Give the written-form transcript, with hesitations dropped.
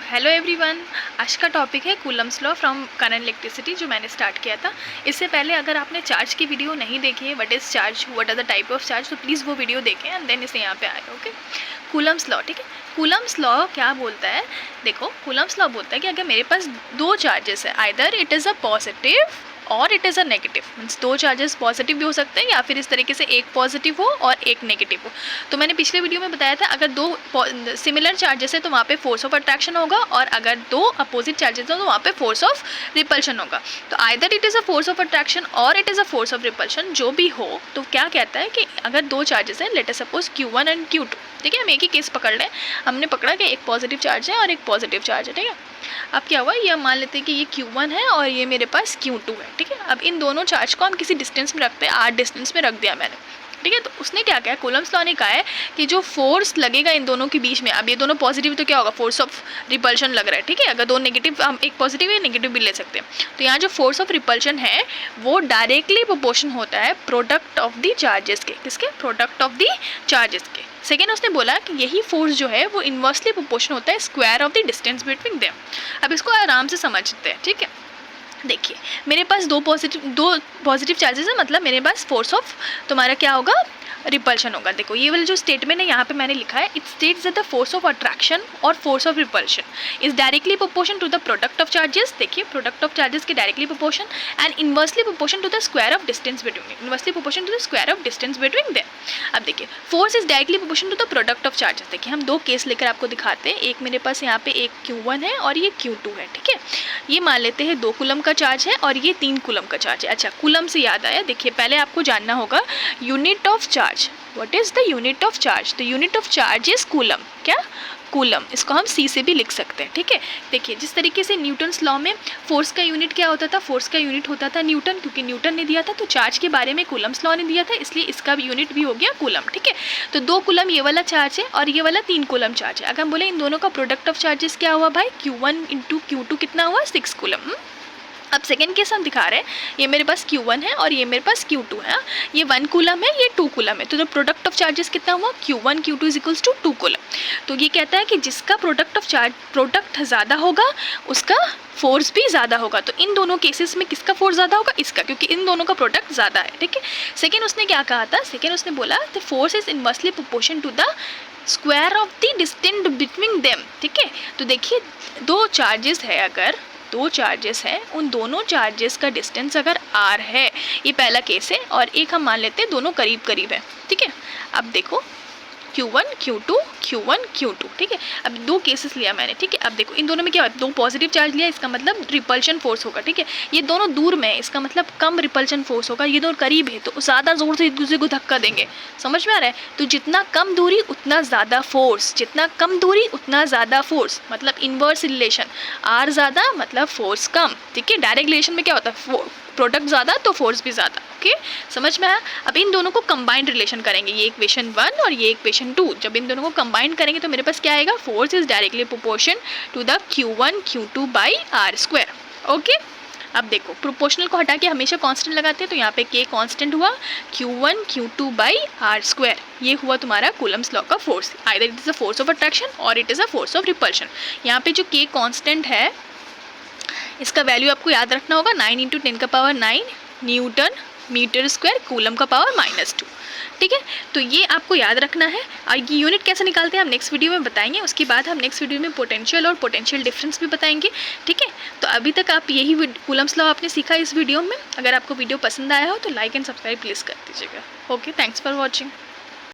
Hello everyone, आज का topic है Coulomb's law from current electricity जो मैंने स्टार्ट किया था। इससे पहले अगर आपने चार्ज की वीडियो नहीं देखी है, what is charge, what are the type of charge, तो प्लीज़ वो वीडियो देखें एंड देन इसे यहाँ पे आए। ओके, कूलम्स लॉ, ठीक है। कूलम्स लॉ क्या बोलता है, देखो कूलम्स लॉ बोलता है कि अगर मेरे पास दो चार्जेस है, either it is a positive और it is a negative, means दो चार्जेस पॉजिटिव भी हो सकते हैं या फिर इस तरीके से एक पॉजिटिव हो और एक नेगेटिव हो। तो मैंने पिछले वीडियो में बताया था अगर दो सिमिलर चार्जेस है तो वहाँ पे फोर्स ऑफ अट्रैक्शन होगा, और अगर दो अपोजिट चार्जेस हो तो वहाँ पे फोर्स ऑफ रिपल्शन होगा। तो either it is a force of attraction और it is a force of repulsion, जो भी हो। तो क्या कहता है कि अगर दो चार्जेस हैं, let us suppose Q1 and Q2, ठीक है। हम एक ही केस पकड़ लें, हमने पकड़ा कि एक पॉजिटिव चार्ज है और एक पॉजिटिव चार्ज है, ठीक है। अब क्या हुआ, ये मान लेते हैं कि ये Q1 है और ये मेरे पास Q2 है, ठीक है। अब इन दोनों चार्ज को हम किसी डिस्टेंस में रखते हैं, R डिस्टेंस में रख दिया मैंने, ठीक है। तो उसने क्या कहा, कूलम्स लॉ ने कहा है कि जो फोर्स लगेगा इन दोनों के बीच में, अब ये दोनों पॉजिटिव तो क्या होगा, फोर्स ऑफ रिपल्शन लग रहा है, ठीक है। अगर दो नेगेटिव, हम एक पॉजिटिव है नेगेटिव भी ले सकते हैं। तो यहाँ जो फोर्स ऑफ रिपल्शन है वो डायरेक्टली प्रोपोर्शन होता है प्रोडक्ट ऑफ द चार्जेस के, किसके, प्रोडक्ट ऑफ द चार्जेस के। सेकेंड, उसने बोला कि यही फोर्स जो है वो इन्वर्सली प्रोपोर्शन होता है square of the distance between them. अब इसको आराम से समझते हैं, ठीक है। देखिए मेरे पास दो पॉजिटिव चार्जेस है, मतलब मेरे पास फोर्स ऑफ तुम्हारा क्या होगा, रिपल्शन होगा। देखो ये वाला जो स्टेटमेंट है यहाँ पे मैंने लिखा है, it states that the force of attraction और force of repulsion is directly proportion to the product of charges. देखिए प्रोडक्ट ऑफ चार्जेस के directly proportion and inversely proportion to the square of distance between, inversely proportion to the square of distance between them. अब देखिए force is directly proportion to the product of charges. देखिए हम दो case लेकर आपको दिखाते हैं, एक मेरे पास यहाँ पे एक Q1 है और ये Q2 है, ठीक है। ये मान लेते हैं 2 कूलम का चार्ज है और ये 3 कूलम का चार्ज है। अच्छा, कूलम से याद आया, देखिए पहले आपको जानना होगा unit of charge. What is the unit of charge? The unit of charge is coulomb. क्या? कूलम। इसको हम C से भी लिख सकते हैं, ठीक है। देखिए जिस तरीके से न्यूटन्स लॉ में फोर्स का यूनिट क्या होता था, फोर्स का यूनिट होता था न्यूटन, क्योंकि न्यूटन ने दिया था। तो चार्ज के बारे में कूलम्स लॉ ने दिया था, इसलिए इसका भी यूनिट भी हो गया कूलम, ठीक है। तो 2 कूलम ये वाला चार्ज है और ये वाला 3 कूलम चार्ज है। अगर हम बोले इन दोनों का प्रोडक्ट ऑफ चार्जेस क्या हुआ भाई, Q1 इंटू Q2 कितना हुआ, 6 कूलम। अब सेकेंड केस हम दिखा रहे हैं, ये मेरे पास Q1 है और ये मेरे पास Q2 है। ये 1 कूलम है, ये 2 कूलम है। तो द प्रोडक्ट ऑफ चार्जेस कितना हुआ, Q1 Q2 is equals to 2 coulomb. तो ये कहता है कि जिसका प्रोडक्ट ऑफ चार्ज प्रोडक्ट ज़्यादा होगा उसका फोर्स भी ज़्यादा होगा। तो इन दोनों केसेस में किसका फोर्स ज़्यादा होगा, इसका, क्योंकि इन दोनों का प्रोडक्ट ज़्यादा है, ठीक है। सेकेंड उसने क्या कहा था, सेकेंड उसने बोला the force is inversely proportion to the square of the distance between them, ठीक है। तो देखिए दो चार्जेस है, अगर दो चार्जेस हैं, उन दोनों चार्जेस का डिस्टेंस अगर R है, ये पहला केस है, और एक हम मान लेते हैं दोनों करीब करीब है, ठीक है। अब देखो Q1 Q2 Q1 Q2, ठीक है। अब 2 केसेस लिया मैंने, ठीक है। अब देखो इन दोनों में क्या है, 2 पॉजिटिव चार्ज लिया, इसका मतलब रिपल्शन फोर्स होगा, ठीक है। ये दोनों दूर में है, इसका मतलब कम रिपल्शन फोर्स होगा। ये दोनों करीब है तो ज़्यादा ज़ोर से एक दूसरे को धक्का देंगे, समझ में आ रहा है। तो जितना कम दूरी उतना ज़्यादा फोर्स, जितना कम दूरी उतना ज़्यादा फोर्स, मतलब इन्वर्स रिलेशन, R ज़्यादा मतलब फोर्स कम, ठीक है। डायरेक्ट रिलेशन में क्या होता है, प्रोडक्ट ज़्यादा तो फोर्स भी ज़्यादा, ओके, समझ में आया। अब इन दोनों को कंबाइंड रिलेशन करेंगे, ये इक्वेशन 1 और ये इक्वेशन 2, जब इन दोनों को कंबाइन करेंगे तो मेरे पास क्या आएगा, force is directly proportion to the Q1 Q2 by R², okay. अब देखो प्रोपोर्शनल को हटा के हमेशा कांस्टेंट लगाते हैं, तो यहाँ पे K कांस्टेंट हुआ, Q1 Q2 बाई R², ये हुआ तुम्हारा कूलम्स लॉ का force. Either it is a force of attraction और it is a force of repulsion. यहाँ पे जो K कांस्टेंट है इसका वैल्यू आपको याद रखना होगा, 9 × 10⁹ न्यूटन मीटर स्क्वायर कूलम का पावर -2, ठीक है। तो ये आपको याद रखना है। और ये यूनिट कैसे निकालते हैं हम नेक्स्ट वीडियो में बताएंगे। उसके बाद हम नेक्स्ट वीडियो में पोटेंशियल और पोटेंशियल डिफरेंस भी बताएंगे, ठीक है। तो अभी तक आप यही कूलम्स लॉ आपने सीखा इस वीडियो में। अगर आपको वीडियो पसंद आया हो तो लाइक एंड सब्सक्राइब प्लीज़ कर दीजिएगा। Okay, thanks for watching.